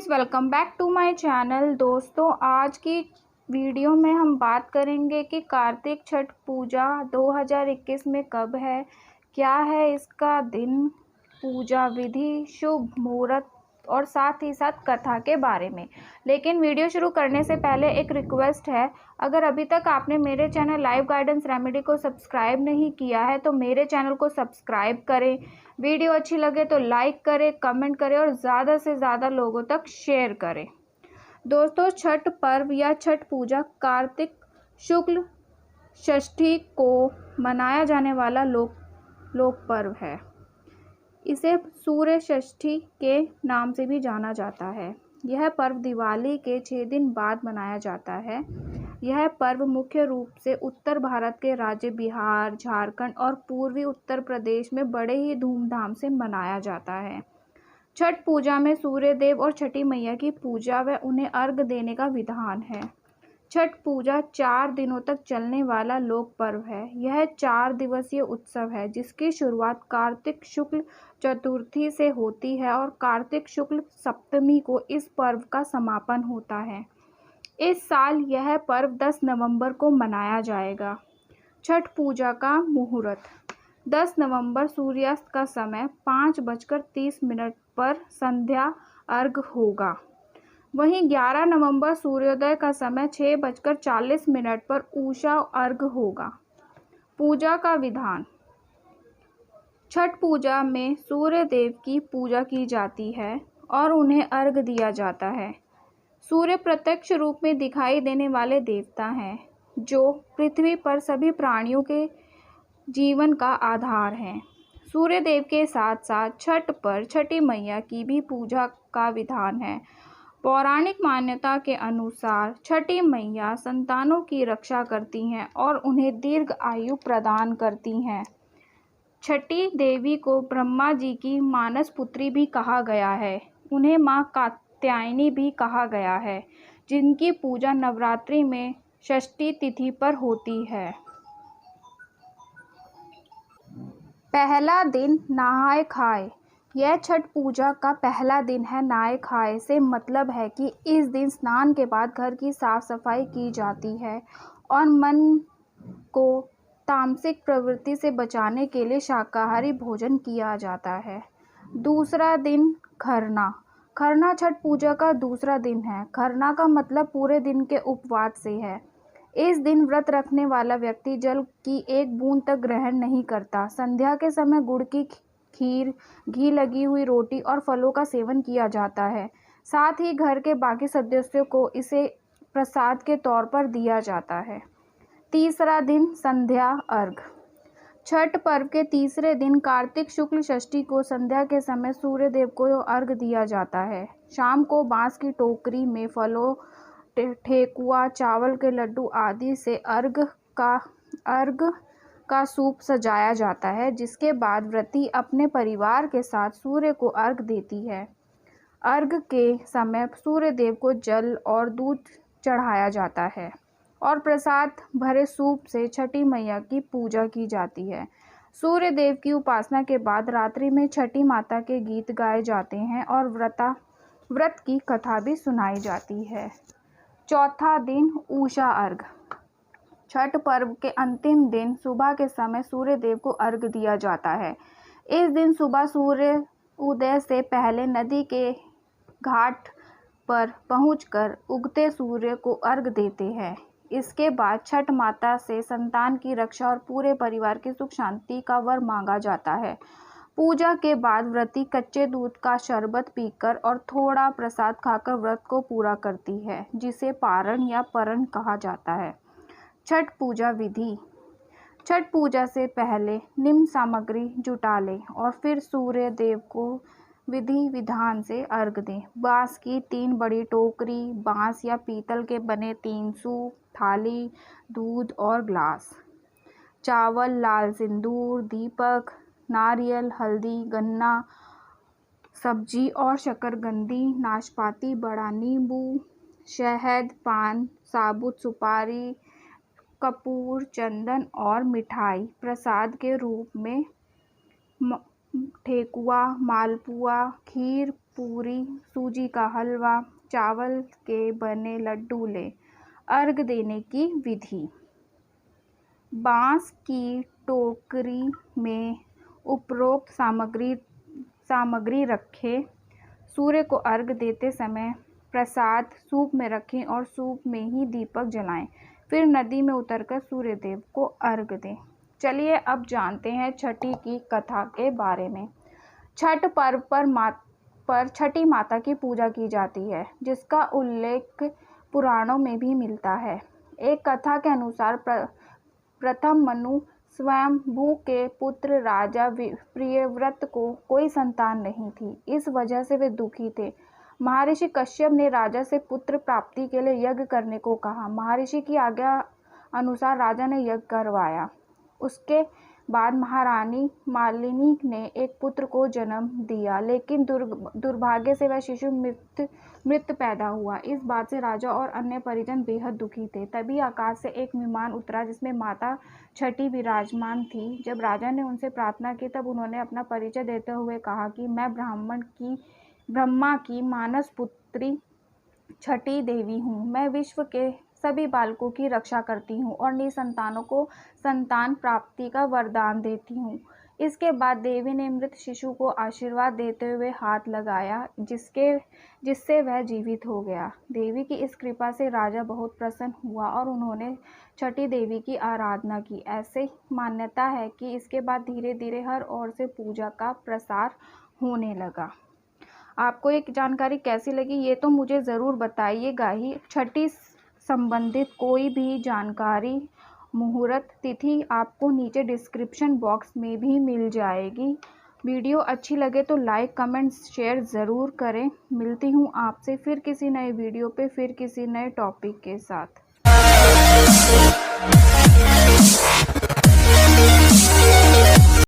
Welcome back to my channel. दोस्तों, आज की वीडियो में हम बात करेंगे कि कार्तिक छठ पूजा 2021 में कब है, क्या है इसका दिन, पूजा विधि, शुभ मुहूर्त और साथ ही साथ कथा के बारे में। लेकिन वीडियो शुरू करने से पहले एक रिक्वेस्ट है, अगर अभी तक आपने मेरे चैनल लाइफ गाइडेंस रेमेडी को सब्सक्राइब नहीं किया है तो मेरे चैनल को सब्सक्राइब करें। वीडियो अच्छी लगे तो लाइक करें, कमेंट करें और ज़्यादा से ज़्यादा लोगों तक शेयर करें। दोस्तों, छठ पर्व या छठ पूजा कार्तिक शुक्ल षष्ठी को मनाया जाने वाला लोक पर्व है। इसे सूर्य षष्ठी के नाम से भी जाना जाता है। यह पर्व दिवाली के 6 दिन बाद मनाया जाता है। यह पर्व मुख्य रूप से उत्तर भारत के राज्य बिहार, झारखंड और पूर्वी उत्तर प्रदेश में बड़े ही धूमधाम से मनाया जाता है। छठ पूजा में सूर्य देव और छठी मैया की पूजा व उन्हें अर्घ देने का विधान है। छठ पूजा 4 दिनों तक चलने वाला लोक पर्व है। यह 4 दिवसीय उत्सव है जिसकी शुरुआत कार्तिक शुक्ल चतुर्थी से होती है और कार्तिक शुक्ल सप्तमी को इस पर्व का समापन होता है। इस साल यह पर्व 10 नवंबर को मनाया जाएगा। छठ पूजा का मुहूर्त 10 नवंबर सूर्यास्त का समय 5:30 पर संध्या अर्घ होगा। वहीं 11 नवंबर सूर्योदय का समय 6:40 पर उषा अर्घ होगा। पूजा का विधान। छठ पूजा में सूर्य देव की पूजा की जाती है और उन्हें अर्घ दिया जाता है। सूर्य प्रत्यक्ष रूप में दिखाई देने वाले देवता हैं जो पृथ्वी पर सभी प्राणियों के जीवन का आधार हैं। सूर्य देव के साथ साथ छठ पर छठी मैया की भी पूजा का विधान है। पौराणिक मान्यता के अनुसार छठी मैया संतानों की रक्षा करती हैं और उन्हें दीर्घ आयु प्रदान करती हैं। छठी देवी को ब्रह्मा जी की मानस पुत्री भी कहा गया है। उन्हें माँ कात्यायनी भी कहा गया है, जिनकी पूजा नवरात्रि में षष्ठी तिथि पर होती है। पहला दिन नहाय खाए। यह छठ पूजा का पहला दिन है। नहाय खाए से मतलब है कि इस दिन स्नान के बाद घर की साफ सफाई की जाती है और मन को तामसिक प्रवृत्ति से बचाने के लिए शाकाहारी भोजन किया जाता है। दूसरा दिन खरना। खरना छठ पूजा का दूसरा दिन है। खरना का मतलब पूरे दिन के उपवास से है। इस दिन व्रत रखने वाला व्यक्ति जल की एक बूंद तक ग्रहण नहीं करता। संध्या के समय गुड़ की खीर, घी लगी हुई रोटी और फलों का सेवन किया जाता है। साथ ही घर के बाकी सदस्यों को इसे प्रसाद के तौर पर दिया जाता है। तीसरा दिन संध्या अर्घ। छठ पर्व के तीसरे दिन कार्तिक शुक्ल षष्ठी को संध्या के समय सूर्य देव को अर्घ दिया जाता है। शाम को बांस की टोकरी में फलों, ठेकुआ, चावल के लड्डू आदि से अर्घ का सूप सजाया जाता है, जिसके बाद व्रती अपने परिवार के साथ सूर्य को अर्घ देती है। अर्घ के समय सूर्य देव को जल और दूध चढ़ाया जाता है और प्रसाद भरे सूप से छठी मैया की पूजा की जाती है। सूर्य देव की उपासना के बाद रात्रि में छठी माता के गीत गाए जाते हैं और व्रत की कथा भी सुनाई जाती है। चौथा दिन उषा अर्घ। छठ पर्व के अंतिम दिन सुबह के समय सूर्य देव को अर्घ दिया जाता है। इस दिन सुबह सूर्य उदय से पहले नदी के घाट पर पहुंचकर उगते सूर्य को अर्घ देते हैं। इसके बाद छठ माता से संतान की रक्षा और पूरे परिवार की सुख शांति का वर मांगा जाता है। पूजा के बाद व्रती कच्चे दूध का शरबत पीकर और थोड़ा प्रसाद खाकर व्रत को पूरा करती है, जिसे पारण या परन कहा जाता है। छठ पूजा विधि। छठ पूजा से पहले निम्न सामग्री जुटा लें और फिर सूर्य देव को विधि विधान से अर्घ दें। बांस की 3 बड़ी टोकरी, बांस या पीतल के बने 3 सूप, थाली, दूध और ग्लास, चावल, लाल सिंदूर, दीपक, नारियल, हल्दी, गन्ना, सब्जी और शकरकंदी, नाशपाती, बड़ा नींबू, शहद, पान, साबुत सुपारी, कपूर, चंदन और मिठाई प्रसाद के रूप में ठेकुआ, मालपुआ, खीर, पूरी, सूजी का हलवा, चावल के बने लड्डू लें। अर्घ देने की विधि। बांस की टोकरी में उपरोक्त सामग्री रखें। सूर्य को अर्घ देते समय प्रसाद सूप में रखें और सूप में ही दीपक जलाएं। फिर नदी में उतरकर सूर्य देव को अर्घ दें। चलिए अब जानते हैं छठी की कथा के बारे में। छठ पर्व पर छठी माता की पूजा की जाती है, जिसका उल्लेख पुराणों में भी मिलता है। एक कथा के अनुसार प्रथम मनु स्वयंभू के पुत्र राजा प्रियव्रत को कोई संतान नहीं थी। इस वजह से वे दुखी थे। महर्षि कश्यप ने राजा से पुत्र प्राप्ति के लिए यज्ञ करने को कहा। महर्षि की आज्ञा अनुसार राजा ने यज्ञ करवाया। उसके बाद महारानी मालिनी ने एक पुत्र को जन्म दिया, लेकिन दुर्भाग्य से वह शिशु मृत पैदा हुआ। इस बात से राजा और अन्य परिजन बेहद दुखी थे। तभी आकाश से एक विमान उतरा जिसमें माता छठी विराजमान थी। जब राजा ने उनसे प्रार्थना की तब उन्होंने अपना परिचय देते हुए कहा कि मैं ब्रह्मा की मानस पुत्री छठी देवी हूँ। मैं विश्व के सभी बालकों की रक्षा करती हूँ और निसंतानों को संतान प्राप्ति का वरदान देती हूँ। इसके बाद देवी ने मृत शिशु को आशीर्वाद देते हुए हाथ लगाया, जिससे वह जीवित हो गया। देवी की इस कृपा से राजा बहुत प्रसन्न हुआ और उन्होंने छठी देवी की आराधना की। ऐसे मान्यता है कि इसके बाद धीरे धीरे हर ओर से पूजा का प्रसार होने लगा। आपको एक जानकारी कैसी लगी ये तो मुझे ज़रूर बताइएगा ही। छठी संबंधित कोई भी जानकारी, मुहूर्त तिथि आपको नीचे डिस्क्रिप्शन बॉक्स में भी मिल जाएगी। वीडियो अच्छी लगे तो लाइक, कमेंट, शेयर ज़रूर करें। मिलती हूँ आपसे फिर किसी नए वीडियो पे, फिर किसी नए टॉपिक के साथ।